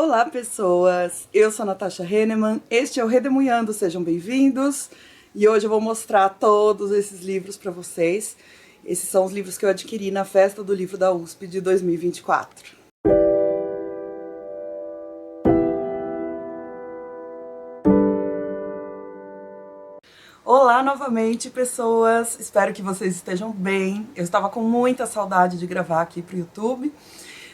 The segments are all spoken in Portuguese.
Olá, pessoas! Eu sou a Natasha Henneman, este é o Redemunhando, sejam bem-vindos! E hoje eu vou mostrar todos esses livros para vocês. Esses são os livros que eu adquiri na Festa do Livro da USP de 2024. Olá novamente, pessoas! Espero que vocês estejam bem. Eu estava com muita saudade de gravar aqui pro YouTube.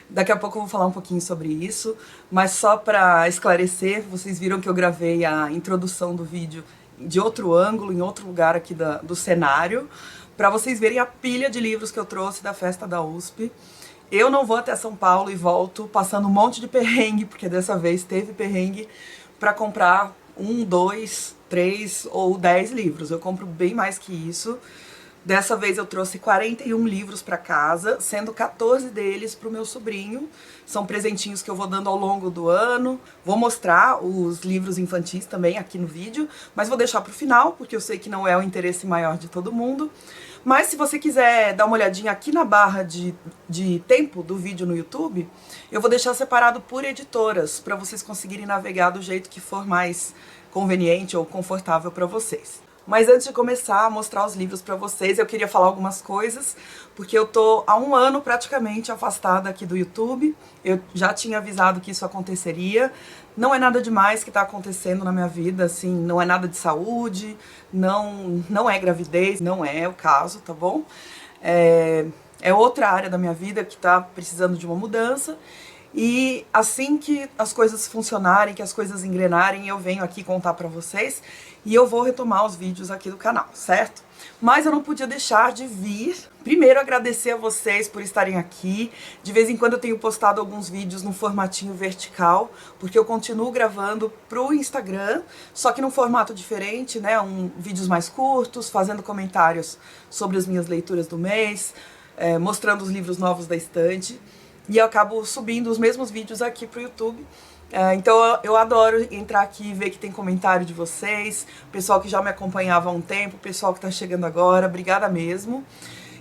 Daqui a pouco eu vou falar um pouquinho sobre isso, mas só para esclarecer, vocês viram que eu gravei a introdução do vídeo de outro ângulo, em outro lugar aqui do cenário, para vocês verem a pilha de livros que eu trouxe da festa da USP. Eu não vou até São Paulo e volto passando um monte de perrengue, porque dessa vez teve perrengue para comprar 1, 2, 3 ou 10 livros. Eu compro bem mais que isso. Dessa vez eu trouxe 41 livros para casa, sendo 14 deles para o meu sobrinho. São presentinhos que eu vou dando ao longo do ano. Vou mostrar os livros infantis também aqui no vídeo, mas vou deixar para o final, porque eu sei que não é o interesse maior de todo mundo. Mas se você quiser dar uma olhadinha aqui na barra de tempo do vídeo no YouTube, eu vou deixar separado por editoras, para vocês conseguirem navegar do jeito que for mais conveniente ou confortável para vocês. Mas antes de começar a mostrar os livros para vocês, eu queria falar algumas coisas, porque eu tô há um ano praticamente afastada aqui do YouTube. Eu já tinha avisado que isso aconteceria. Não é nada demais que tá acontecendo na minha vida, assim, não é nada de saúde, não é gravidez, não é o caso, tá bom? É outra área da minha vida que tá precisando de uma mudança. E assim que as coisas funcionarem, que as coisas engrenarem, eu venho aqui contar pra vocês e eu vou retomar os vídeos aqui do canal, certo? Mas eu não podia deixar de vir. Primeiro, agradecer a vocês por estarem aqui. De vez em quando eu tenho postado alguns vídeos no formatinho vertical, porque eu continuo gravando pro Instagram, só que num formato diferente, né? Vídeos mais curtos, fazendo comentários sobre as minhas leituras do mês, mostrando os livros novos da estante. E eu acabo subindo os mesmos vídeos aqui pro YouTube. Então eu adoro entrar aqui e ver que tem comentário de vocês, pessoal que já me acompanhava há um tempo, pessoal que tá chegando agora, obrigada mesmo.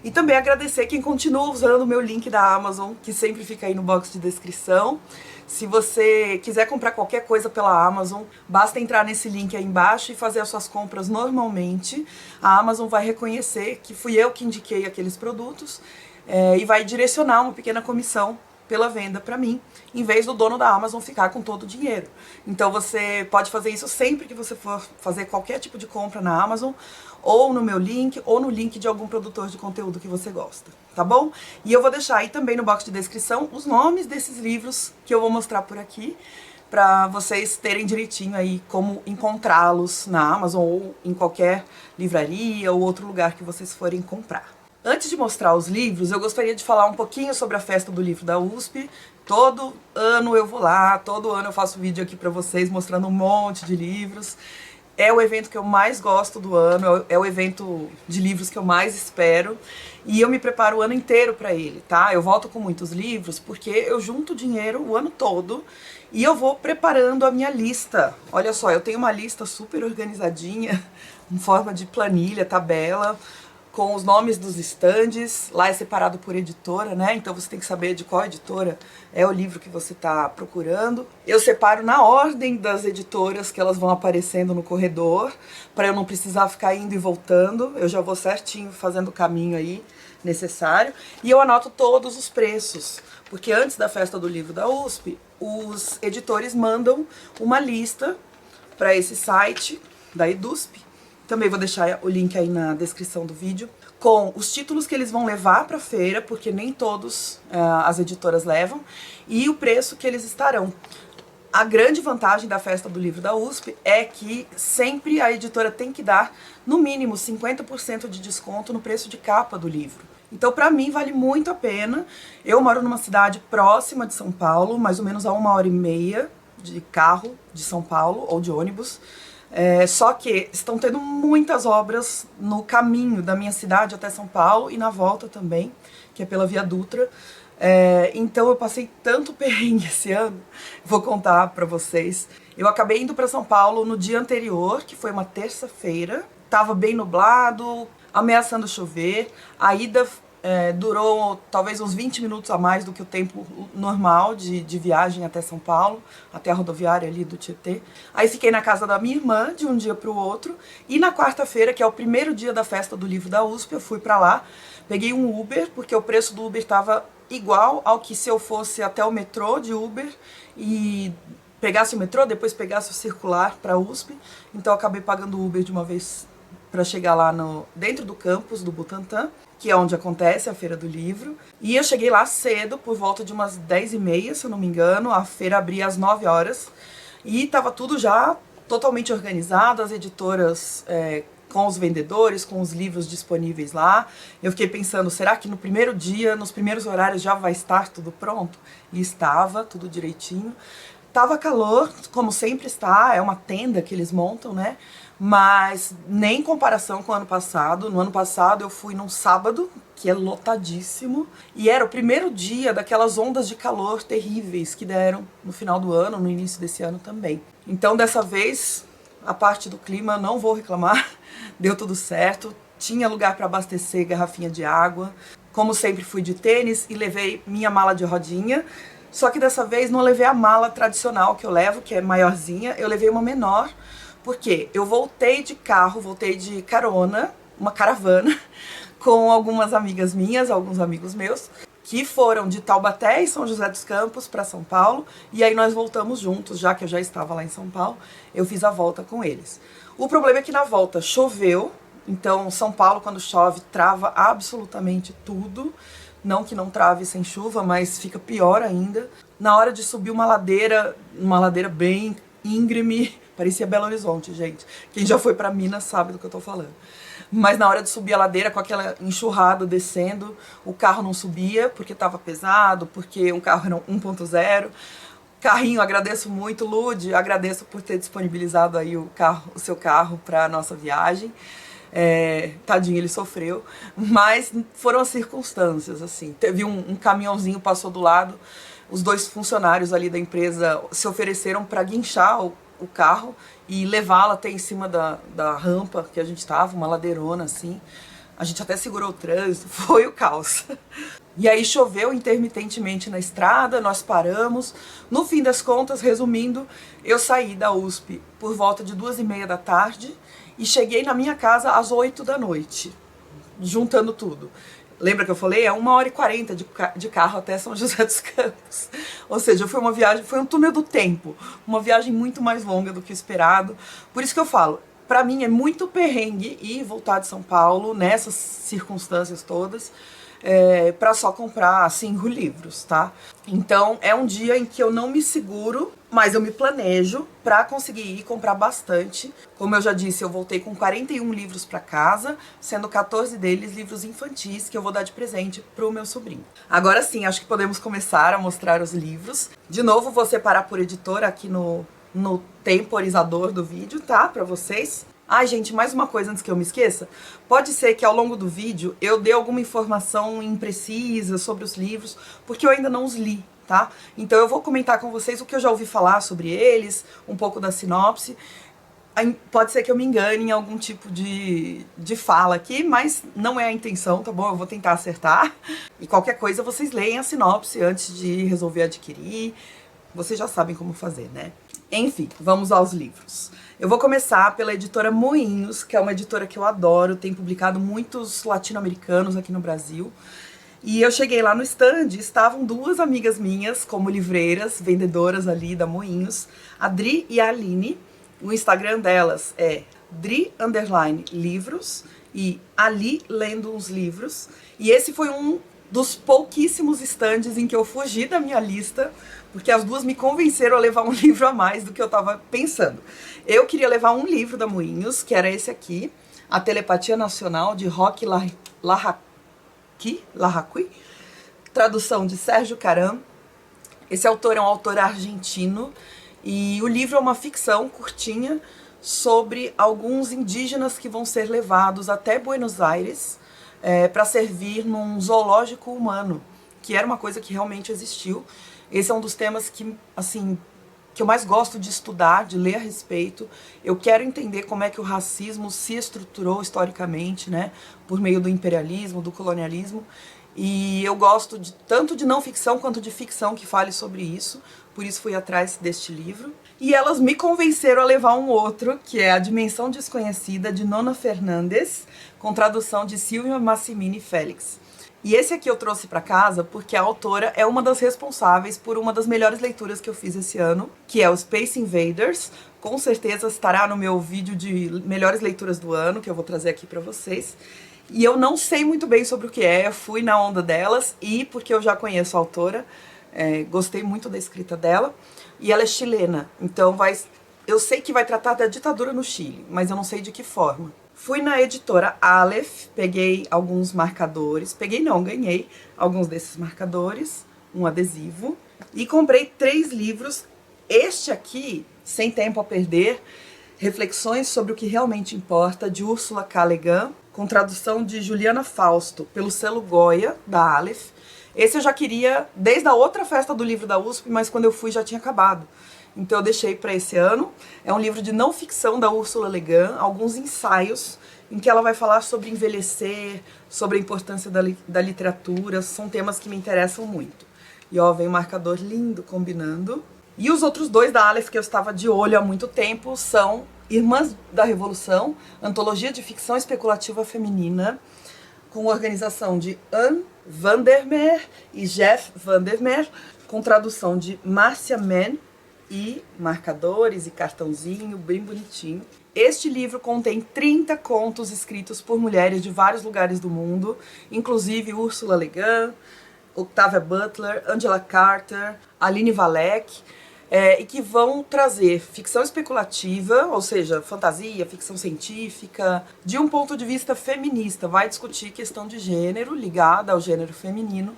E também agradecer quem continua usando o meu link da Amazon, que sempre fica aí no box de descrição. Se você quiser comprar qualquer coisa pela Amazon, basta entrar nesse link aí embaixo e fazer as suas compras normalmente. A Amazon vai reconhecer que fui eu que indiquei aqueles produtos, e vai direcionar uma pequena comissão pela venda para mim, em vez do dono da Amazon ficar com todo o dinheiro. Então você pode fazer isso sempre que você for fazer qualquer tipo de compra na Amazon, ou no meu link, ou no link de algum produtor de conteúdo que você gosta, tá bom? E eu vou deixar aí também no box de descrição os nomes desses livros que eu vou mostrar por aqui, para vocês terem direitinho aí como encontrá-los na Amazon ou em qualquer livraria ou outro lugar que vocês forem comprar. Antes de mostrar os livros, eu gostaria de falar um pouquinho sobre a Festa do Livro da USP. Todo ano eu vou lá, todo ano eu faço vídeo aqui pra vocês mostrando um monte de livros. É o evento que eu mais gosto do ano, é o evento de livros que eu mais espero. E eu me preparo o ano inteiro pra ele, tá? Eu volto com muitos livros porque eu junto dinheiro o ano todo e eu vou preparando a minha lista. Olha só, eu tenho uma lista super organizadinha, em forma de planilha, tabela, com os nomes dos estandes. Lá é separado por editora, né? Então você tem que saber de qual editora é o livro que você está procurando. Eu separo na ordem das editoras que elas vão aparecendo no corredor, para eu não precisar ficar indo e voltando. Eu já vou certinho fazendo o caminho aí necessário. E eu anoto todos os preços, porque antes da Festa do Livro da USP, os editores mandam uma lista para esse site da EDUSP. Também vou deixar o link aí na descrição do vídeo, com os títulos que eles vão levar para a feira, porque nem todos as editoras levam, e o preço que eles estarão. A grande vantagem da Festa do Livro da USP é que sempre a editora tem que dar, no mínimo, 50% de desconto no preço de capa do livro. Então, para mim, vale muito a pena. Eu moro numa cidade próxima de São Paulo, mais ou menos a 1h30 de carro de São Paulo, ou de ônibus. Só que estão tendo muitas obras no caminho da minha cidade até São Paulo e na volta também, que é pela Via Dutra. Então eu passei tanto perrengue esse ano, vou contar pra vocês. Eu acabei indo pra São Paulo no dia anterior, que foi uma terça-feira. Tava bem nublado, ameaçando chover. A ida durou talvez uns 20 minutos a mais do que o tempo normal de viagem até São Paulo, até a rodoviária ali do Tietê. Aí fiquei na casa da minha irmã de um dia para o outro, e na quarta-feira, que é o primeiro dia da festa do livro da USP, eu fui para lá, peguei um Uber, porque o preço do Uber estava igual ao que se eu fosse até o metrô de Uber e pegasse o metrô, depois pegasse o circular para a USP, então eu acabei pagando o Uber de uma vez para chegar lá dentro do campus do Butantã, que é onde acontece a Feira do Livro. E eu cheguei lá cedo, por volta de umas 10h30, se eu não me engano. A feira abria às 9 horas. E estava tudo já totalmente organizado, as editoras com os vendedores, com os livros disponíveis lá. Eu fiquei pensando, será que no primeiro dia, nos primeiros horários já vai estar tudo pronto? E estava, tudo direitinho. Tava calor, como sempre está, é uma tenda que eles montam, né? Mas nem em comparação com o ano passado. No ano passado eu fui num sábado, que é lotadíssimo, e era o primeiro dia daquelas ondas de calor terríveis que deram no final do ano, no início desse ano também. Então dessa vez, a parte do clima, não vou reclamar, deu tudo certo, tinha lugar para abastecer garrafinha de água. Como sempre fui de tênis e levei minha mala de rodinha, só que dessa vez não levei a mala tradicional que eu levo, que é maiorzinha, eu levei uma menor, porque eu voltei de carro, voltei de carona, uma caravana, com algumas amigas minhas, alguns amigos meus, que foram de Taubaté e São José dos Campos para São Paulo, e aí nós voltamos juntos, já que eu já estava lá em São Paulo, eu fiz a volta com eles. O problema é que na volta choveu, então São Paulo, quando chove, trava absolutamente tudo. Não que não trave sem chuva, mas fica pior ainda. Na hora de subir uma ladeira bem íngreme, parecia Belo Horizonte, gente. Quem já foi pra Minas sabe do que eu tô falando. Mas na hora de subir a ladeira, com aquela enxurrada descendo, o carro não subia, porque tava pesado, porque um carro era 1.0. Carrinho, agradeço muito, Lud, agradeço por ter disponibilizado aí o seu carro pra nossa viagem. Tadinho, ele sofreu, mas foram as circunstâncias, assim. Teve um caminhãozinho passou do lado, os dois funcionários ali da empresa se ofereceram para guinchar o carro e levá-lo até em cima da rampa que a gente estava, uma ladeirona assim. A gente até segurou o trânsito, foi o caos. E aí choveu intermitentemente na estrada, nós paramos. No fim das contas, resumindo, eu saí da USP por volta de 2h30 da tarde e cheguei na minha casa às 8 da noite, juntando tudo. Lembra que eu falei? É 1h40 de carro até São José dos Campos. Ou seja, foi uma viagem, foi um túnel do tempo. Uma viagem muito mais longa do que o esperado. Por isso que eu falo, pra mim é muito perrengue ir voltar de São Paulo nessas circunstâncias todas. Para só comprar 5 livros, tá? Então é um dia em que eu não me seguro, mas eu me planejo para conseguir ir comprar bastante. Como eu já disse, eu voltei com 41 livros para casa, sendo 14 deles livros infantis que eu vou dar de presente pro meu sobrinho. Agora sim, acho que podemos começar a mostrar os livros. De novo, vou separar por editora aqui no temporizador do vídeo, tá? Para vocês. Ai, gente, mais uma coisa antes que eu me esqueça. Pode ser que ao longo do vídeo eu dê alguma informação imprecisa sobre os livros, porque eu ainda não os li, tá? Então eu vou comentar com vocês o que eu já ouvi falar sobre eles, um pouco da sinopse. Pode ser que eu me engane em algum tipo de fala aqui, mas não é a intenção, tá bom? Eu vou tentar acertar. E qualquer coisa vocês leem a sinopse antes de resolver adquirir. Vocês já sabem como fazer, né? Enfim, vamos aos livros. Eu vou começar pela editora Moinhos, que é uma editora que eu adoro, tem publicado muitos latino-americanos aqui no Brasil. E eu cheguei lá no stand, estavam 2 amigas minhas como livreiras, vendedoras ali da Moinhos, a Dri e a Aline. O Instagram delas é Dri_livros e Ali Lendo uns Livros. E esse foi um dos pouquíssimos stands em que eu fugi da minha lista, porque as duas me convenceram a levar um livro a mais do que eu tava pensando. Eu queria levar um livro da Moinhos, que era esse aqui, A Telepatia Nacional, de Roque Larraqui, tradução de Sérgio Caram. Esse autor é um autor argentino, e o livro é uma ficção curtinha sobre alguns indígenas que vão ser levados até Buenos Aires para servir num zoológico humano, que era uma coisa que realmente existiu. Esse é um dos temas que, assim, que eu mais gosto de estudar, de ler a respeito. Eu quero entender como é que o racismo se estruturou historicamente, né, por meio do imperialismo, do colonialismo. E eu gosto tanto de não ficção quanto de ficção que fale sobre isso, por isso fui atrás deste livro. E elas me convenceram a levar um outro, que é A Dimensão Desconhecida, de Nona Fernandes, com tradução de Silvia Massimini Félix. E esse aqui eu trouxe para casa porque a autora é uma das responsáveis por uma das melhores leituras que eu fiz esse ano, que é o Space Invaders. Com certeza estará no meu vídeo de melhores leituras do ano, que eu vou trazer aqui para vocês. E eu não sei muito bem sobre o que é, eu fui na onda delas e porque eu já conheço a autora, gostei muito da escrita dela. E ela é chilena, então eu sei que vai tratar da ditadura no Chile, mas eu não sei de que forma. Fui na editora Aleph, peguei alguns marcadores, ganhei alguns desses marcadores, um adesivo, e comprei 3 livros. Este aqui, Sem Tempo a Perder, Reflexões sobre o que Realmente Importa, de Ursula K. Le Guin, com tradução de Juliana Fausto, pelo selo Goya, da Aleph. Esse eu já queria desde a outra festa do livro da USP, mas quando eu fui já tinha acabado. Então eu deixei para esse ano. É um livro de não ficção da Ursula Le Guin, alguns ensaios em que ela vai falar sobre envelhecer, sobre a importância da literatura. São temas que me interessam muito. E ó, vem um marcador lindo combinando. E os outros 2 da Aleph que eu estava de olho há muito tempo são Irmãs da Revolução, antologia de ficção especulativa feminina, com organização de Anne Vandermeer e Jeff Vandermeer, com tradução de Márcia Mann, e marcadores e cartãozinho bem bonitinho. Este livro contém 30 contos escritos por mulheres de vários lugares do mundo, inclusive Ursula Le Guin, Octavia Butler, Angela Carter, Aline Valek, e que vão trazer ficção especulativa, ou seja, fantasia, ficção científica, de um ponto de vista feminista. Vai discutir questão de gênero ligada ao gênero feminino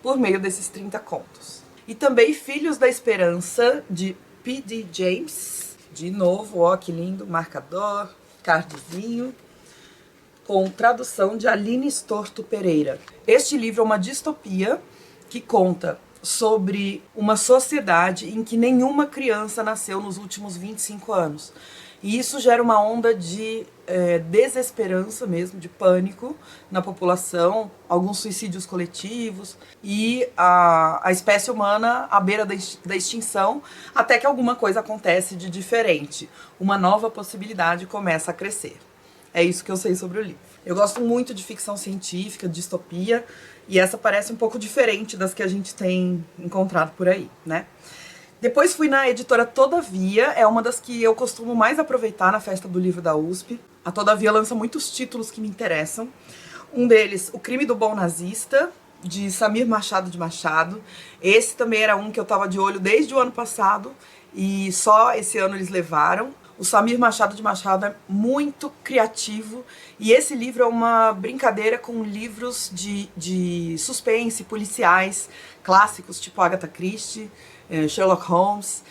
por meio desses 30 contos. E também Filhos da Esperança, de P.D. James. De novo, ó que lindo, marcador, cardzinho, com tradução de Aline Storto Pereira. Este livro é uma distopia que conta sobre uma sociedade em que nenhuma criança nasceu nos últimos 25 anos. E isso gera uma onda de desesperança mesmo, de pânico na população, alguns suicídios coletivos e a espécie humana à beira da extinção, até que alguma coisa acontece de diferente. Uma nova possibilidade começa a crescer. É isso que eu sei sobre o livro. Eu gosto muito de ficção científica, distopia, e essa parece um pouco diferente das que a gente tem encontrado por aí, né? Depois fui na editora Todavia, é uma das que eu costumo mais aproveitar na festa do livro da USP. A Todavia lança muitos títulos que me interessam. Um deles, O Crime do Bom Nazista, de Samir Machado de Machado. Esse também era um que eu estava de olho desde o ano passado e só esse ano eles levaram. O Samir Machado de Machado é muito criativo e esse livro é uma brincadeira com livros de suspense, policiais, clássicos, tipo Agatha Christie, Sherlock Holmes,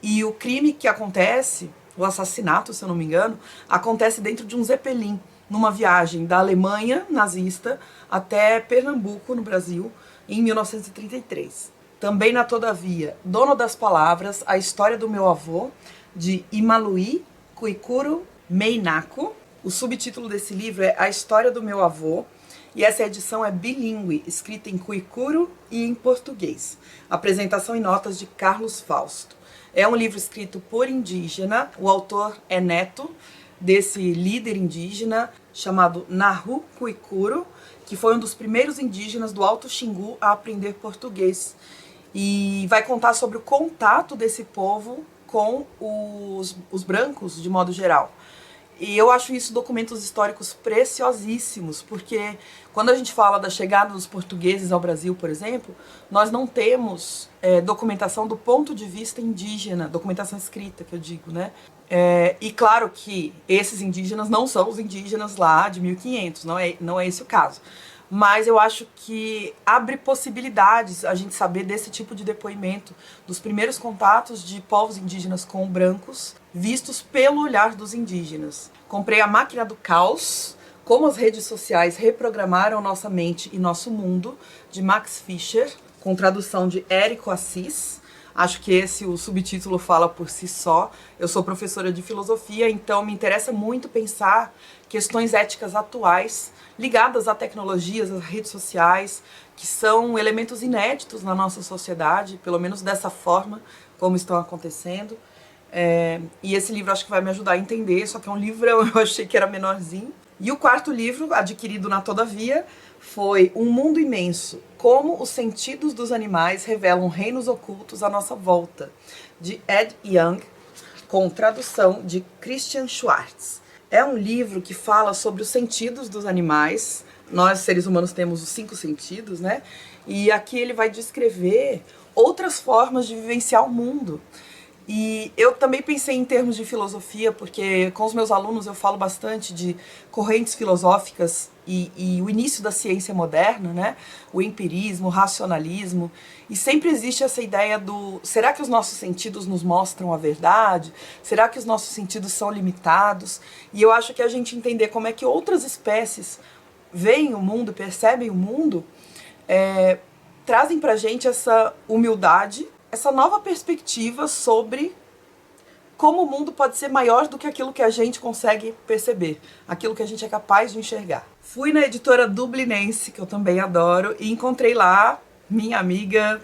e o crime que acontece, o assassinato, se eu não me engano, acontece dentro de um Zeppelin, numa viagem da Alemanha nazista até Pernambuco, no Brasil, em 1933. Também na Todavia, Dono das Palavras, A História do Meu Avô, de Imaluí Kuikuro Meinako. O subtítulo desse livro é A História do Meu Avô, e essa edição é bilíngue, escrita em Kuikuro e em português. Apresentação e notas de Carlos Fausto. É um livro escrito por indígena, o autor é neto desse líder indígena chamado Nahu Kuikuro, que foi um dos primeiros indígenas do Alto Xingu a aprender português. E vai contar sobre o contato desse povo com os brancos, de modo geral. E eu acho isso documentos históricos preciosíssimos, porque quando a gente fala da chegada dos portugueses ao Brasil, por exemplo, nós não temos documentação do ponto de vista indígena, documentação escrita, que eu digo, né? E claro que esses indígenas não são os indígenas lá de 1500, não é esse o caso. Mas eu acho que abre possibilidades a gente saber desse tipo de depoimento, dos primeiros contatos de povos indígenas com brancos, vistos pelo olhar dos indígenas. Comprei A Máquina do Caos, Como as Redes Sociais Reprogramaram Nossa Mente e Nosso Mundo, de Max Fischer, com tradução de Érico Assis. Acho que o subtítulo fala por si só. Eu sou professora de filosofia, então me interessa muito pensar questões éticas atuais ligadas a tecnologias, às redes sociais, que são elementos inéditos na nossa sociedade, pelo menos dessa forma, como estão acontecendo. E esse livro acho que vai me ajudar a entender, só que é um livro, eu achei que era menorzinho. E o quarto livro, adquirido na Todavia, foi Um Mundo Imenso, Como os Sentidos dos Animais Revelam Reinos Ocultos à Nossa Volta, de Ed Young, com tradução de Christian Schwartz. É um livro que fala sobre os sentidos dos animais. Nós, seres humanos, temos os 5 sentidos, né? E aqui ele vai descrever outras formas de vivenciar o mundo. E eu também pensei em termos de filosofia, porque com os meus alunos eu falo bastante de correntes filosóficas e o início da ciência moderna, né? O empirismo, o racionalismo. E sempre existe essa ideia do: será que os nossos sentidos nos mostram a verdade? Será que os nossos sentidos são limitados? E eu acho que a gente entender como é que outras espécies veem o mundo, percebem o mundo, trazem pra gente essa humildade, essa nova perspectiva sobre como o mundo pode ser maior do que aquilo que a gente consegue perceber, aquilo que a gente é capaz de enxergar. Fui na editora Dublinense, que eu também adoro, e encontrei lá minha amiga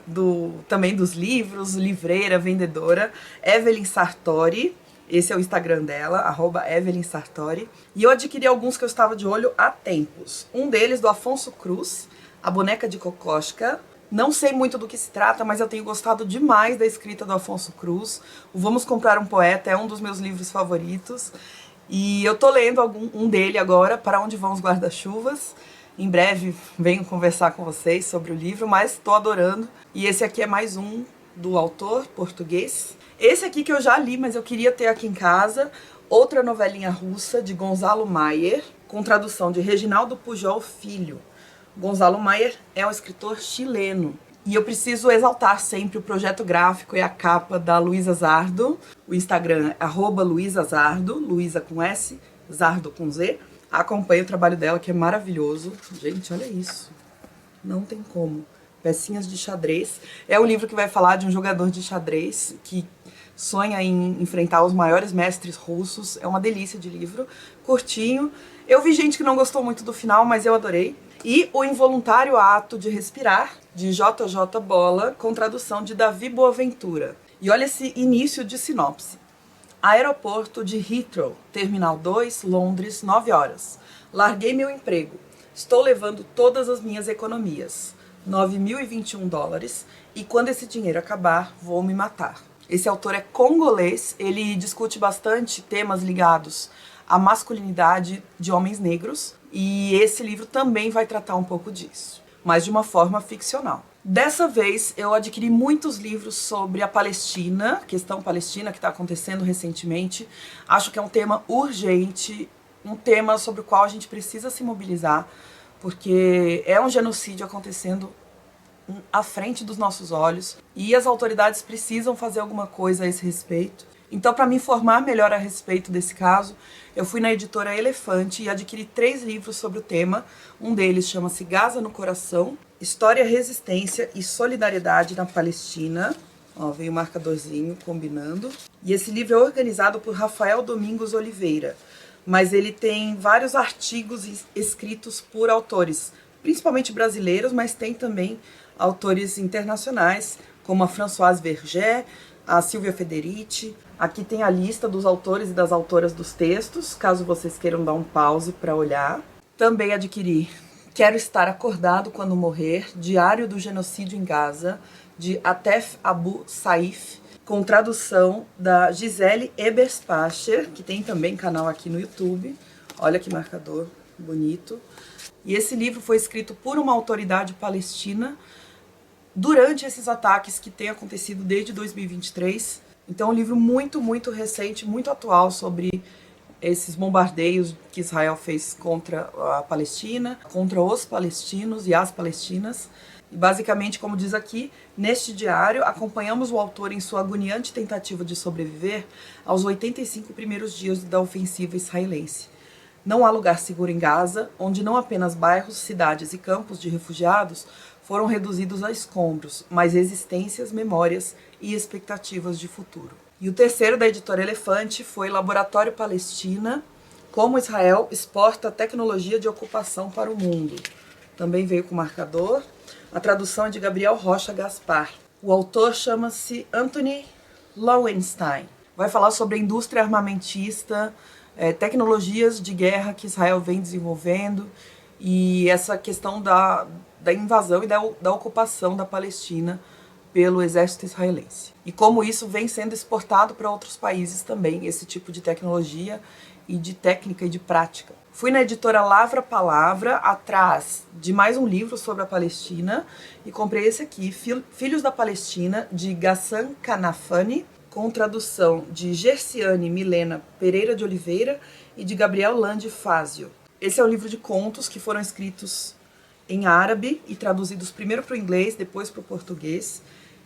também dos livros, livreira, vendedora, Evelyn Sartori. Esse é o Instagram dela, @EvelynSartori. E eu adquiri alguns que eu estava de olho há tempos. Um deles, do Afonso Cruz, A Boneca de Kokoschka. Não sei muito do que se trata, mas eu tenho gostado demais da escrita do Afonso Cruz. O Vamos Comprar um Poeta é um dos meus livros favoritos. E eu tô lendo um dele agora, Para Onde Vão os Guarda-Chuvas. Em breve venho conversar com vocês sobre o livro, mas estou adorando. E esse aqui é mais um do autor português. Esse aqui que eu já li, mas eu queria ter aqui em casa. Outra novelinha russa, de Gonzalo Maier, com tradução de Reginaldo Pujol Filho. Gonzalo Maier é um escritor chileno. E eu preciso exaltar sempre o projeto gráfico e a capa da Luísa Zardo. O Instagram é @luisazardo, Luísa com S, Zardo com Z. Acompanhe o trabalho dela, que é maravilhoso. Gente, olha isso. Não tem como. Pecinhas de xadrez. É um livro que vai falar de um jogador de xadrez que sonha em enfrentar os maiores mestres russos. É uma delícia de livro. Curtinho. Eu vi gente que não gostou muito do final, mas eu adorei. E O Involuntário Ato de Respirar, de JJ Bola, com tradução de Davi Boaventura. E olha esse início de sinopse. Aeroporto de Heathrow, Terminal 2, Londres, 9 horas. Larguei meu emprego. Estou levando todas as minhas economias. $9.021. E quando esse dinheiro acabar, vou me matar. Esse autor é congolês, ele discute bastante temas ligados à masculinidade de homens negros. E esse livro também vai tratar um pouco disso, mas de uma forma ficcional. Dessa vez eu adquiri muitos livros sobre a Palestina, questão palestina que está acontecendo recentemente. Acho que é um tema urgente, um tema sobre o qual a gente precisa se mobilizar, porque é um genocídio acontecendo à frente dos nossos olhos e as autoridades precisam fazer alguma coisa a esse respeito. Então, para me informar melhor a respeito desse caso, eu fui na editora Elefante e adquiri 3 livros sobre o tema. Um deles chama-se Gaza no Coração, História, Resistência e Solidariedade na Palestina. Ó, veio o marcadorzinho combinando. E esse livro é organizado por Rafael Domingos Oliveira, mas ele tem vários artigos escritos por autores, principalmente brasileiros, mas tem também autores internacionais, como a Françoise Verger, a Silvia Federici. Aqui tem a lista dos autores e das autoras dos textos, caso vocês queiram dar um pause para olhar. Também adquiri Quero Estar Acordado Quando Morrer, Diário do Genocídio em Gaza, de Atef Abu Saif, com tradução da Gisele Eberspacher, que tem também canal aqui no YouTube. Olha que marcador bonito. E esse livro foi escrito por uma autoridade palestina durante esses ataques que têm acontecido desde 2023. Então é um livro muito, muito recente, muito atual sobre esses bombardeios que Israel fez contra a Palestina, contra os palestinos e as palestinas. E basicamente, como diz aqui, neste diário, acompanhamos o autor em sua agoniante tentativa de sobreviver aos 85 primeiros dias da ofensiva israelense. Não há lugar seguro em Gaza, onde não apenas bairros, cidades e campos de refugiados foram reduzidos a escombros, mas existências, memórias e expectativas de futuro. E o terceiro, da editora Elefante, foi Laboratório Palestina, como Israel exporta tecnologia de ocupação para o mundo. Também veio com marcador. A tradução é de Gabriel Rocha Gaspar. O autor chama-se Anthony Lowenstein. Vai falar sobre a indústria armamentista, tecnologias de guerra que Israel vem desenvolvendo e essa questão da invasão e da ocupação da Palestina pelo exército israelense. E como isso vem sendo exportado para outros países também, esse tipo de tecnologia e de técnica e de prática. Fui na editora Lavra Palavra, atrás de mais um livro sobre a Palestina, e comprei esse aqui, Filhos da Palestina, de Ghassan Kanafani, com tradução de Gerciane Milena Pereira de Oliveira e de Gabriel Lande Fazio. Esse é um livro de contos que foram escritos em árabe e traduzidos primeiro para o inglês, depois para o português.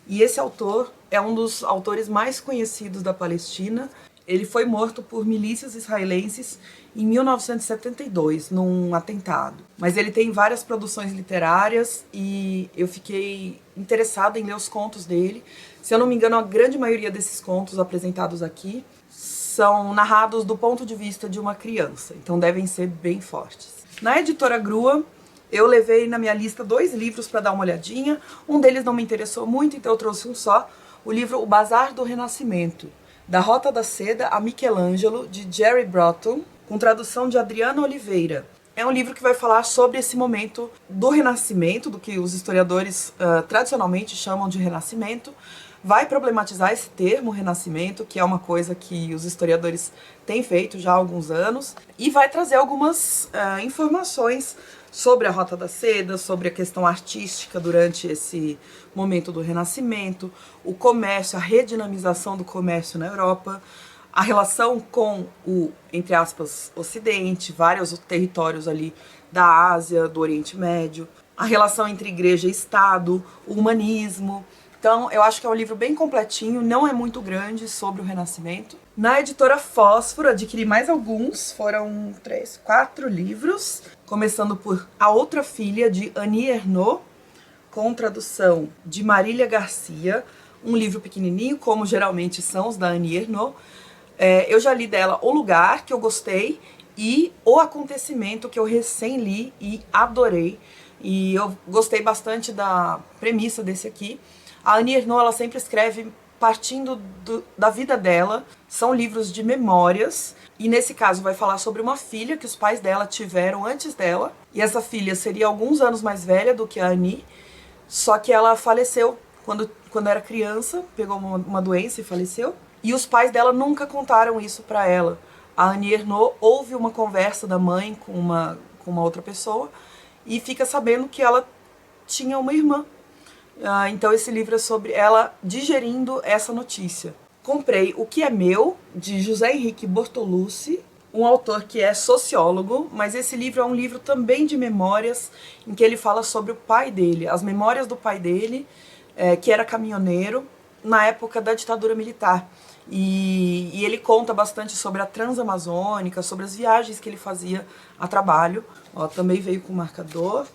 E esse autor é um dos autores mais conhecidos da Palestina. Ele foi morto por milícias israelenses em 1972, num atentado. Mas ele tem várias produções literárias e eu fiquei interessada em ler os contos dele. Se eu não me engano, a grande maioria desses contos apresentados aqui são narrados do ponto de vista de uma criança, então devem ser bem fortes. Na editora Grua, eu levei na minha lista 2 livros para dar uma olhadinha. Um deles não me interessou muito, então eu trouxe um só. O livro O Bazar do Renascimento, Da Rota da Seda a Michelangelo, de Jerry Broughton, com tradução de Adriana Oliveira. É um livro que vai falar sobre esse momento do Renascimento, do que os historiadores tradicionalmente chamam de Renascimento. Vai problematizar esse termo, Renascimento, que é uma coisa que os historiadores têm feito já há alguns anos, e vai trazer algumas informações sobre a Rota da Seda, sobre a questão artística durante esse momento do Renascimento, o comércio, a redinamização do comércio na Europa, a relação com o, entre aspas, Ocidente, vários territórios ali da Ásia, do Oriente Médio, a relação entre igreja e Estado, o humanismo. Então, eu acho que é um livro bem completinho, não é muito grande, sobre o Renascimento. Na editora Fósforo, adquiri mais alguns, foram 4 livros, começando por A Outra Filha, de Annie Ernaux, com tradução de Marília Garcia, um livro pequenininho, como geralmente são os da Annie Ernaux. Eu já li dela O Lugar, que eu gostei, e O Acontecimento, que eu recém li e adorei. E eu gostei bastante da premissa desse aqui. A Annie Ernaux, ela sempre escreve partindo da vida dela, são livros de memórias, e nesse caso vai falar sobre uma filha que os pais dela tiveram antes dela, e essa filha seria alguns anos mais velha do que a Annie, só que ela faleceu quando era criança, pegou uma doença e faleceu, e os pais dela nunca contaram isso pra ela. A Annie Ernaux ouve uma conversa da mãe com uma outra pessoa, e fica sabendo que ela tinha uma irmã. Então esse livro é sobre ela digerindo essa notícia. Comprei O Que É Meu, de José Henrique Bortolucci, um autor que é sociólogo, mas esse livro é um livro também de memórias, em que ele fala sobre o pai dele, as memórias do pai dele, que era caminhoneiro, na época da ditadura militar. E ele conta bastante sobre a Transamazônica, sobre as viagens que ele fazia a trabalho. Também veio com marcador.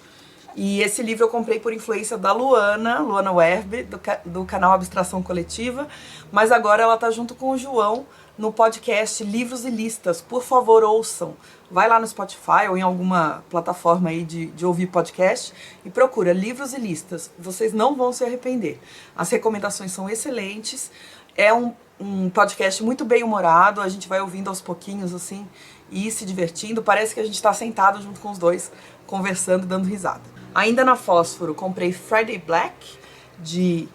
E esse livro eu comprei por influência da Luana Werbe, do canal Abstração Coletiva, mas agora ela tá junto com o João no podcast Livros e Listas. Por favor, ouçam. Vai lá no Spotify ou em alguma plataforma aí de ouvir podcast e procura Livros e Listas. Vocês não vão se arrepender. As recomendações são excelentes. É um podcast muito bem humorado, a gente vai ouvindo aos pouquinhos assim e se divertindo. Parece que a gente tá sentado junto com os dois, conversando e dando risada. Ainda na Fósforo, comprei Friday Black, de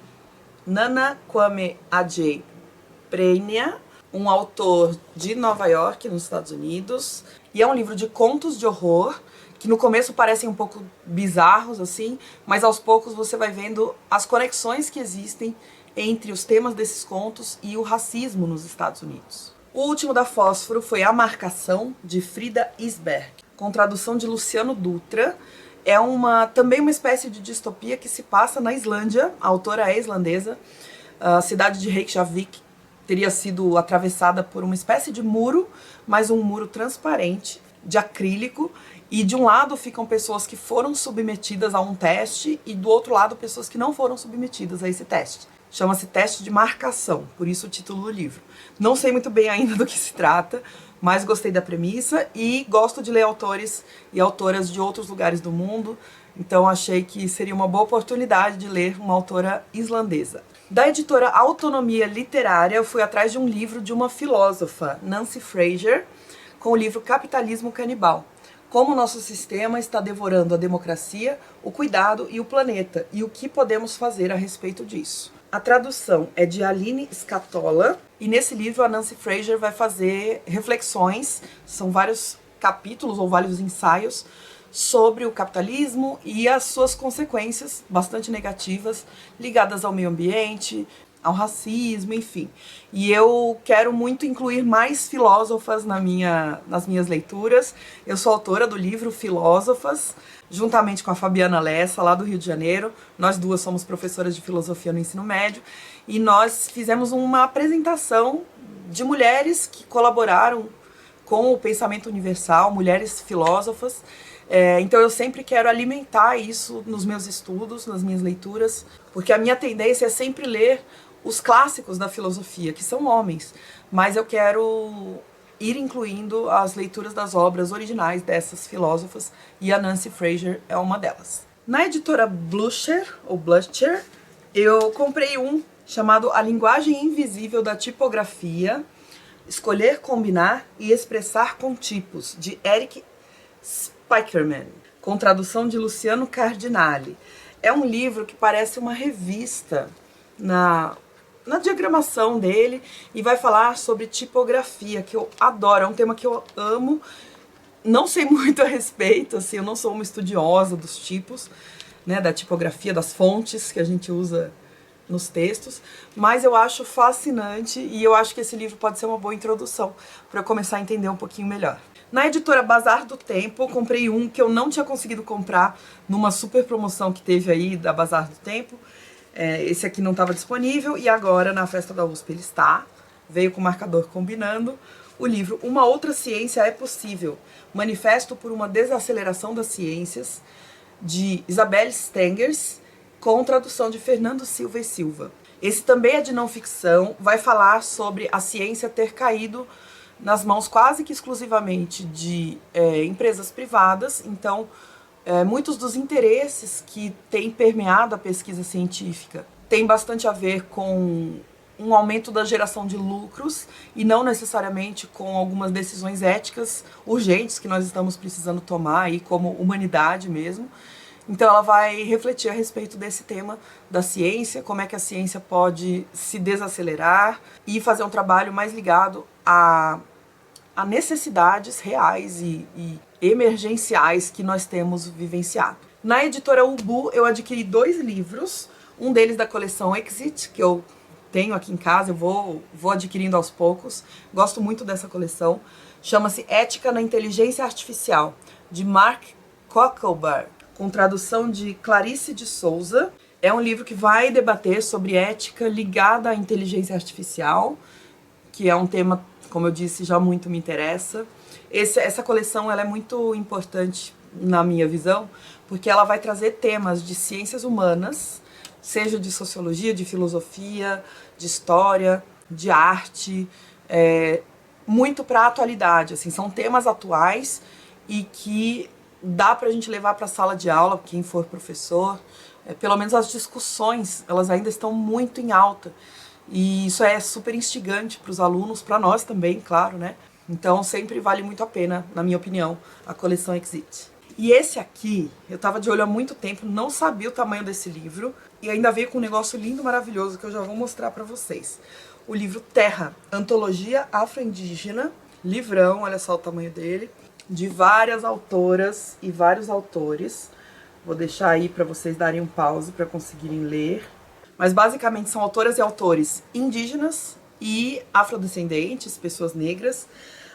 Nana Kwame Adjei Prenya, um autor de Nova York, nos Estados Unidos. E é um livro de contos de horror, que no começo parecem um pouco bizarros, assim, mas aos poucos você vai vendo as conexões que existem entre os temas desses contos e o racismo nos Estados Unidos. O último da Fósforo foi A Marcação, de Frida Isberg, com tradução de Luciano Dutra. É também uma espécie de distopia que se passa na Islândia. A autora é islandesa. A cidade de Reykjavik teria sido atravessada por uma espécie de muro, mas um muro transparente, de acrílico, E de um lado ficam pessoas que foram submetidas a um teste e do outro lado pessoas que não foram submetidas a esse teste. Chama-se teste de marcação, por isso o título do livro. Não sei muito bem ainda do que se trata, mas gostei da premissa e gosto de ler autores e autoras de outros lugares do mundo, então achei que seria uma boa oportunidade de ler uma autora islandesa. Da editora Autonomia Literária, eu fui atrás de um livro de uma filósofa, Nancy Fraser, com o livro Capitalismo Canibal. Como o nosso sistema está devorando a democracia, o cuidado e o planeta, e o que podemos fazer a respeito disso. A tradução é de Aline Scatola, e nesse livro a Nancy Fraser vai fazer reflexões, são vários capítulos ou vários ensaios, sobre o capitalismo e as suas consequências bastante negativas ligadas ao meio ambiente, ao racismo, enfim. E eu quero muito incluir mais filósofas nas minhas leituras. Eu sou autora do livro Filósofas, juntamente com a Fabiana Lessa, lá do Rio de Janeiro. Nós duas somos professoras de filosofia no ensino médio e nós fizemos uma apresentação de mulheres que colaboraram com o pensamento universal, mulheres filósofas. Então eu sempre quero alimentar isso nos meus estudos, nas minhas leituras, porque a minha tendência é sempre ler os clássicos da filosofia, que são homens, mas eu quero ir incluindo as leituras das obras originais dessas filósofas, e a Nancy Fraser é uma delas. Na editora Blucher, ou Blucher, eu comprei um chamado A Linguagem Invisível da Tipografia, Escolher, Combinar e Expressar com Tipos, de Eric Spiekermann, com tradução de Luciano Cardinale. É um livro que parece uma revista na diagramação dele e vai falar sobre tipografia, que eu adoro, é um tema que eu amo. Não sei muito a respeito, assim, eu não sou uma estudiosa dos tipos, né, da tipografia, das fontes que a gente usa nos textos, mas eu acho fascinante e eu acho que esse livro pode ser uma boa introdução para eu começar a entender um pouquinho melhor. Na editora Bazar do Tempo, eu comprei um que eu não tinha conseguido comprar numa super promoção que teve aí da Bazar do Tempo. Esse aqui não estava disponível e agora na festa da USP ele está. Veio com o marcador combinando. O livro Uma Outra Ciência é Possível, Manifesto por uma Desaceleração das Ciências, de Isabelle Stengers, com tradução de Fernando Silva e Silva. Esse também é de não ficção, vai falar sobre a ciência ter caído nas mãos quase que exclusivamente de empresas privadas, então muitos dos interesses que têm permeado a pesquisa científica têm bastante a ver com um aumento da geração de lucros e não necessariamente com algumas decisões éticas urgentes que nós estamos precisando tomar aí como humanidade mesmo. Então ela vai refletir a respeito desse tema da ciência, como é que a ciência pode se desacelerar e fazer um trabalho mais ligado a necessidades reais e emergenciais que nós temos vivenciado. Na editora Ubu eu adquiri 2 livros, um deles da coleção Exit, que eu tenho aqui em casa, eu vou adquirindo aos poucos, gosto muito dessa coleção, chama-se Ética na Inteligência Artificial, de Mark Koeckelberg, com tradução de Clarice de Souza. É um livro que vai debater sobre ética ligada à inteligência artificial, que é um tema, como eu disse, já muito me interessa. Essa coleção ela é muito importante na minha visão, porque ela vai trazer temas de ciências humanas, seja de sociologia, de filosofia, de história, de arte, muito para a atualidade. Assim, são temas atuais e que dá para a gente levar para a sala de aula, quem for professor. Pelo menos as discussões, elas ainda estão muito em alta. E isso é super instigante para os alunos, para nós também, claro, né? Então sempre vale muito a pena, na minha opinião, a coleção Exit. E esse aqui, eu estava de olho há muito tempo, não sabia o tamanho desse livro, e ainda veio com um negócio lindo, maravilhoso, que eu já vou mostrar para vocês. O livro Terra, Antologia Afro-Indígena, livrão, olha só o tamanho dele, de várias autoras e vários autores. Vou deixar aí para vocês darem um pause para conseguirem ler. Mas basicamente são autoras e autores indígenas e afrodescendentes, pessoas negras.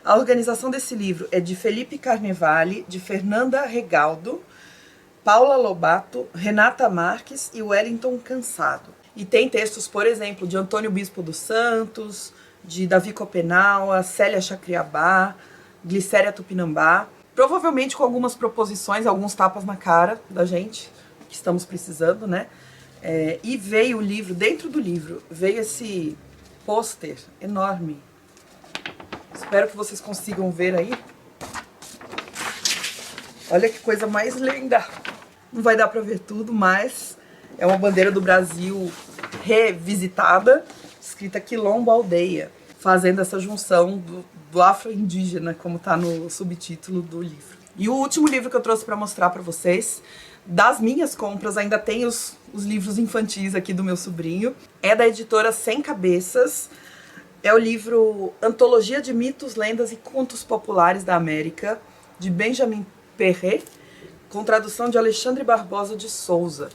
A organização desse livro é de Felipe Carnevale, de Fernanda Regaldo, Paula Lobato, Renata Marques e Wellington Cansado. E tem textos, por exemplo, de Antônio Bispo dos Santos, de Davi Copenaua, Célia Chacriabá, Glicéria Tupinambá. provavelmente com algumas proposições, alguns tapas na cara da gente, que estamos precisando, né? E veio o livro, dentro do livro, veio esse pôster enorme. Espero que vocês consigam ver aí. Olha que coisa mais linda. Não vai dar pra ver tudo, mas é uma bandeira do Brasil revisitada, escrita Quilombo Aldeia, fazendo essa junção do afro-indígena, como tá no subtítulo do livro. E o último livro que eu trouxe pra mostrar pra vocês, das minhas compras, ainda tem os livros infantis aqui do meu sobrinho, é da editora Sem Cabeças. É o livro Antologia de Mitos, Lendas e Contos Populares da América, de Benjamin Perret, com tradução de Alexandre Barbosa de Souza.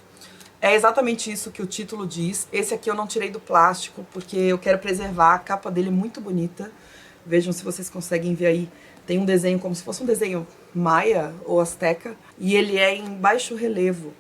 É exatamente isso que o título diz. Esse aqui eu não tirei do plástico, porque eu quero preservar. A capa dele é muito bonita. Vejam se vocês conseguem ver aí. Tem um desenho como se fosse um desenho maia ou asteca, e ele é em baixo relevo.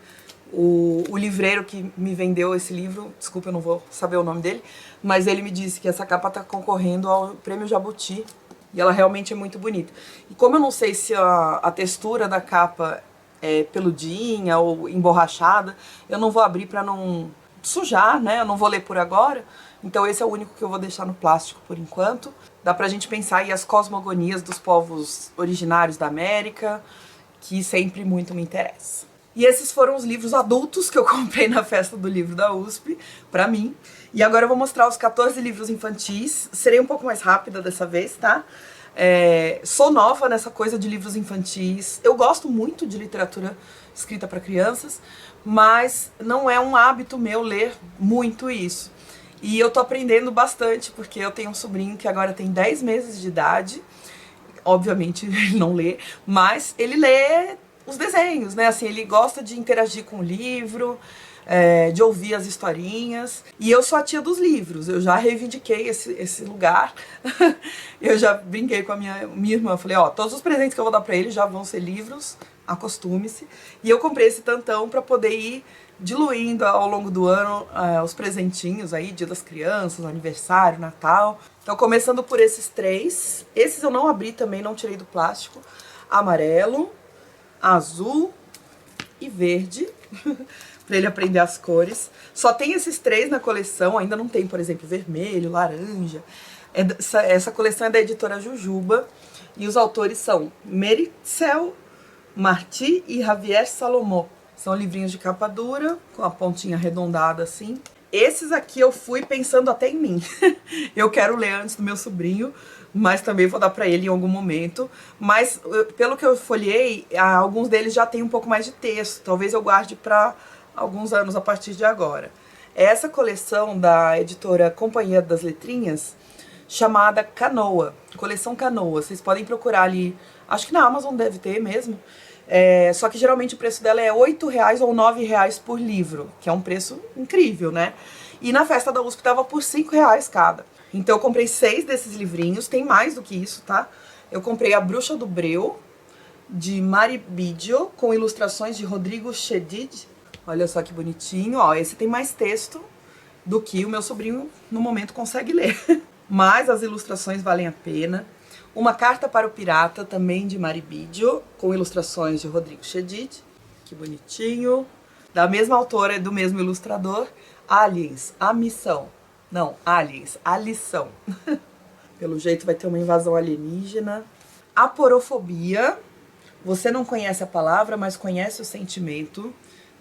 O livreiro que me vendeu esse livro, desculpa, eu não vou saber o nome dele, mas ele me disse que essa capa está concorrendo ao Prêmio Jabuti, e ela realmente é muito bonita. E como eu não sei se a textura da capa é peludinha ou emborrachada, eu não vou abrir para não sujar, né? Eu não vou ler por agora, então esse é o único que eu vou deixar no plástico por enquanto. Dá pra gente pensar aí as cosmogonias dos povos originários da América, que sempre muito me interessa. E esses foram os livros adultos que eu comprei na festa do livro da USP, pra mim. E agora eu vou mostrar os 14 livros infantis. Serei um pouco mais rápida dessa vez, tá? Sou nova nessa coisa de livros infantis. Eu gosto muito de literatura escrita para crianças, mas não é um hábito meu ler muito isso. E eu tô aprendendo bastante, porque eu tenho um sobrinho que agora tem 10 meses de idade. Obviamente ele não lê, mas ele lê os desenhos, né? Assim, ele gosta de interagir com o livro, de ouvir as historinhas. E eu sou a tia dos livros, eu já reivindiquei esse lugar. Eu já brinquei com a minha irmã, falei, ó, todos os presentes que eu vou dar pra ele já vão ser livros, acostume-se. E eu comprei esse tantão pra poder ir diluindo ao longo do ano os presentinhos aí, Dia das Crianças, aniversário, Natal. Então, começando por esses 3. Esses eu não abri também, não tirei do plástico. Amarelo, azul e verde, para ele aprender as cores. Só tem esses 3 na coleção, ainda não tem, por exemplo, vermelho, laranja. Essa coleção é da editora Jujuba e os autores são Meritxell Martí e Javier Salomó. São livrinhos de capa dura, com a pontinha arredondada assim. Esses aqui eu fui pensando até em mim. Eu quero ler antes do meu sobrinho, mas também vou dar pra ele em algum momento. Mas, pelo que eu folhei, alguns deles já tem um pouco mais de texto. Talvez eu guarde pra alguns anos a partir de agora. Essa coleção da editora Companhia das Letrinhas, chamada Canoa. Coleção Canoa. Vocês podem procurar ali, acho que na Amazon deve ter mesmo. Só que geralmente o preço dela é R$8 ou R$9 por livro, que é um preço incrível, né? E na festa da USP tava por R$5 cada. Então eu comprei 6 desses livrinhos, tem mais do que isso, tá? Eu comprei A Bruxa do Breu, de Mari Biggio, com ilustrações de Rodrigo Chedid. Olha só que bonitinho, ó, esse tem mais texto do que o meu sobrinho no momento consegue ler. Mas as ilustrações valem a pena. Uma Carta para o Pirata, também de Mari Biggio, com ilustrações de Rodrigo Chedid. Que bonitinho. Da mesma autora e do mesmo ilustrador, Aliens, a Missão. Não, Aliens, a Lição. Pelo jeito vai ter uma invasão alienígena. Aporofobia. Você não conhece a palavra, mas conhece o sentimento,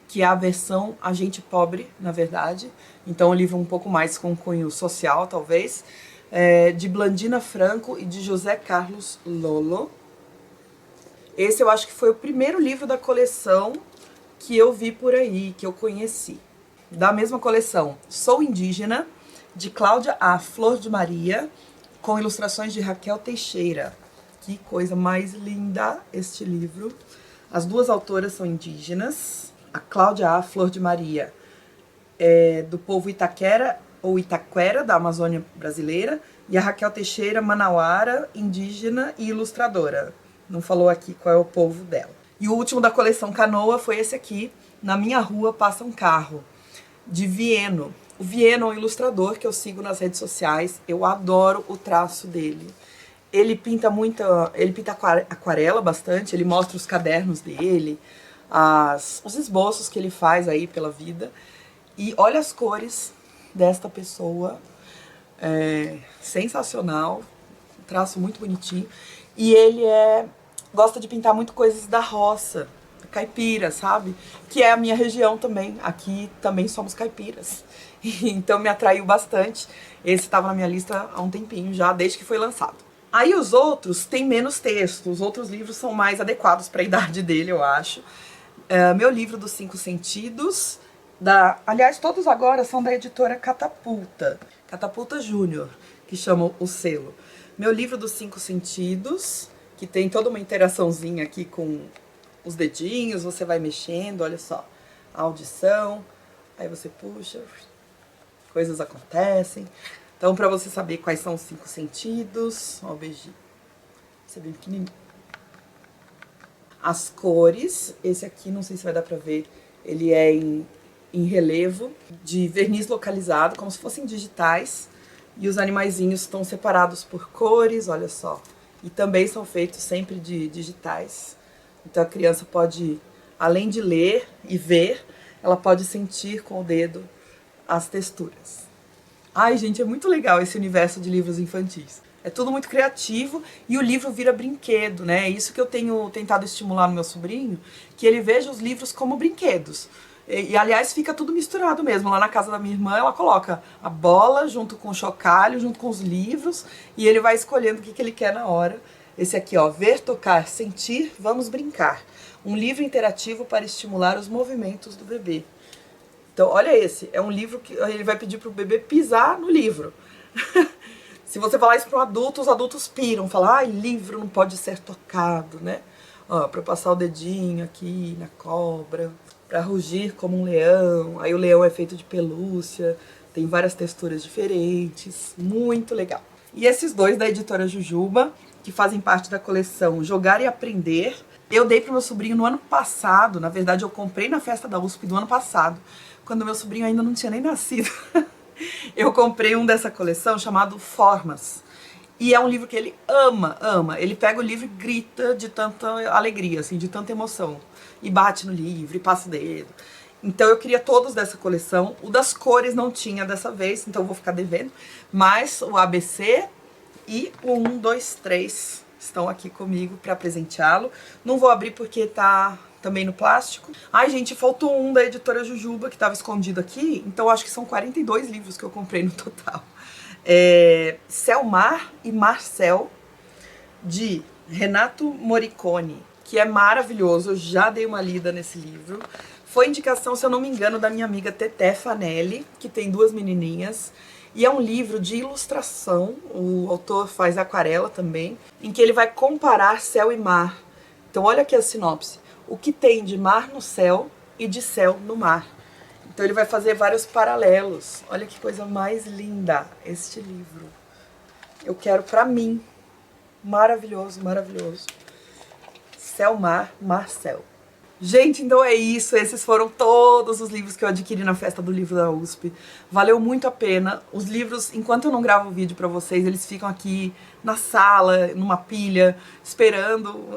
que é a versão A Gente Pobre, na verdade. Então um livro um pouco mais com cunho social, talvez. De Blandina Franco e de José Carlos Lolo. Esse eu acho que foi o primeiro livro da coleção que eu vi por aí, que eu conheci. Da mesma coleção, Sou Indígena, de Cláudia A. Flor de Maria, com ilustrações de Raquel Teixeira. Que coisa mais linda este livro. As duas autoras são indígenas. A Cláudia A. Flor de Maria é do povo Itaquera ou Itaquera, da Amazônia brasileira, e a Raquel Teixeira, manauara, indígena e ilustradora. Não falou aqui qual é o povo dela. E o último da coleção Canoa foi esse aqui, Na Minha Rua Passa um Carro, de Vieno. O Vieno é um ilustrador que eu sigo nas redes sociais, eu adoro o traço dele. Ele pinta aquarela bastante, ele mostra os cadernos dele, os esboços que ele faz aí pela vida. E olha as cores desta pessoa, sensacional, um traço muito bonitinho. E ele gosta de pintar muito coisas da roça, caipira, sabe? Que é a minha região também, aqui também somos caipiras. Então me atraiu bastante. Esse estava na minha lista há um tempinho já, desde que foi lançado. Aí os outros têm menos texto, os outros livros são mais adequados para a idade dele, eu acho. Meu livro dos 5 Sentidos, aliás, todos agora são da editora Catapulta, Catapulta Júnior, que chama o selo. Meu livro dos 5 Sentidos, que tem toda uma interaçãozinha aqui com os dedinhos, você vai mexendo, olha só, a audição, aí você puxa, coisas acontecem. Então, para você saber quais são os 5 sentidos, ó o beijinho, esse é bem pequenininho. As cores, esse aqui, não sei se vai dar pra ver, ele é em relevo, de verniz localizado, como se fossem digitais. E os animaizinhos estão separados por cores, olha só. E também são feitos sempre de digitais. Então a criança pode, além de ler e ver, ela pode sentir com o dedo as texturas. Ai, gente, é muito legal esse universo de livros infantis. É tudo muito criativo e o livro vira brinquedo, né? É isso que eu tenho tentado estimular no meu sobrinho, que ele veja os livros como brinquedos. Aliás, fica tudo misturado mesmo. Lá na casa da minha irmã, ela coloca a bola junto com o chocalho, junto com os livros, e ele vai escolhendo o que ele quer na hora. Esse aqui, ó, ver, tocar, sentir, vamos brincar. Um livro interativo para estimular os movimentos do bebê. Então, olha esse, é um livro que ele vai pedir pro bebê pisar no livro. Se você falar isso para um adulto, os adultos piram, falam, ai, livro não pode ser tocado, né? Ó, para passar o dedinho aqui na cobra, para rugir como um leão. Aí o leão é feito de pelúcia, tem várias texturas diferentes, muito legal. E esses dois da editora Jujuba, que fazem parte da coleção Jogar e Aprender, eu dei pro meu sobrinho no ano passado, na verdade eu comprei na festa da USP do ano passado, quando meu sobrinho ainda não tinha nem nascido. Eu comprei um dessa coleção chamado Formas. E é um livro que ele ama, ama. Ele pega o livro e grita de tanta alegria, assim, de tanta emoção. E bate no livro, e passa o dedo. Então eu queria todos dessa coleção. O das cores não tinha dessa vez, então eu vou ficar devendo. Mas o ABC e o 1, 2, 3 estão aqui comigo para presenteá-lo. Não vou abrir porque tá também no plástico. Ai, gente, faltou um da editora Jujuba que estava escondido aqui. Então acho que são 42 livros que eu comprei no total. Selmar e Marcel, de Renato Morricone, que é maravilhoso. Eu já dei uma lida nesse livro. Foi indicação, se eu não me engano, da minha amiga Teté Fanelli, que tem 2 menininhas. E é um livro de ilustração, o autor faz aquarela também, em que ele vai comparar céu e mar. Então olha aqui a sinopse. O que tem de mar no céu e de céu no mar. Então ele vai fazer vários paralelos. Olha que coisa mais linda este livro. Eu quero pra mim. Maravilhoso, maravilhoso. Céu, mar, Marcel. Gente, então é isso. Esses foram todos os livros que eu adquiri na Festa do Livro da USP. Valeu muito a pena. Os livros, enquanto eu não gravo o vídeo pra vocês, eles ficam aqui na sala, numa pilha, esperando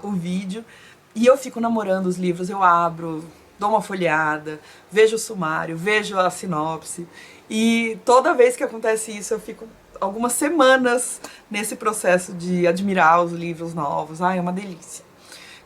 o vídeo. E eu fico namorando os livros, eu abro, dou uma folheada, vejo o sumário, vejo a sinopse. E toda vez que acontece isso, eu fico algumas semanas nesse processo de admirar os livros novos. Ai, é uma delícia.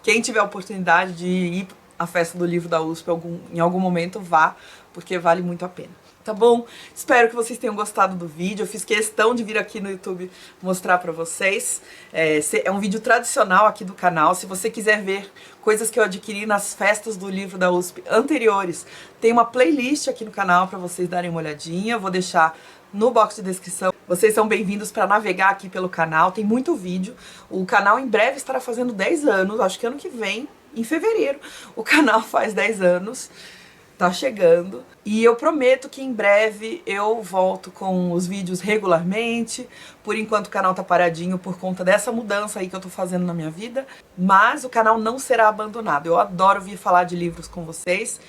Quem tiver a oportunidade de ir à Festa do Livro da USP em algum momento, vá, porque vale muito a pena. Tá bom? Espero que vocês tenham gostado do vídeo. Eu fiz questão de vir aqui no YouTube mostrar pra vocês. É um vídeo tradicional aqui do canal. Se você quiser ver coisas que eu adquiri nas festas do livro da USP anteriores, tem uma playlist aqui no canal pra vocês darem uma olhadinha. Eu vou deixar no box de descrição. Vocês são bem-vindos para navegar aqui pelo canal. Tem muito vídeo. O canal em breve estará fazendo 10 anos. Acho que ano que vem, em fevereiro, o canal faz 10 anos. Tá chegando. E eu prometo que em breve eu volto com os vídeos regularmente. Por enquanto o canal tá paradinho por conta dessa mudança aí que eu tô fazendo na minha vida. Mas o canal não será abandonado. Eu adoro vir falar de livros com vocês.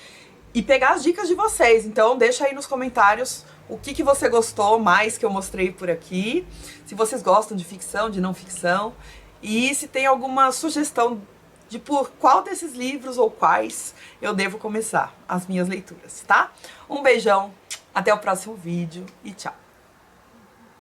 e pegar as dicas de vocês. Então deixa aí nos comentários o que você gostou mais que eu mostrei por aqui, se vocês gostam de ficção, de não ficção, e se tem alguma sugestão de por qual desses livros ou quais eu devo começar as minhas leituras, tá? Um beijão, até o próximo vídeo e tchau!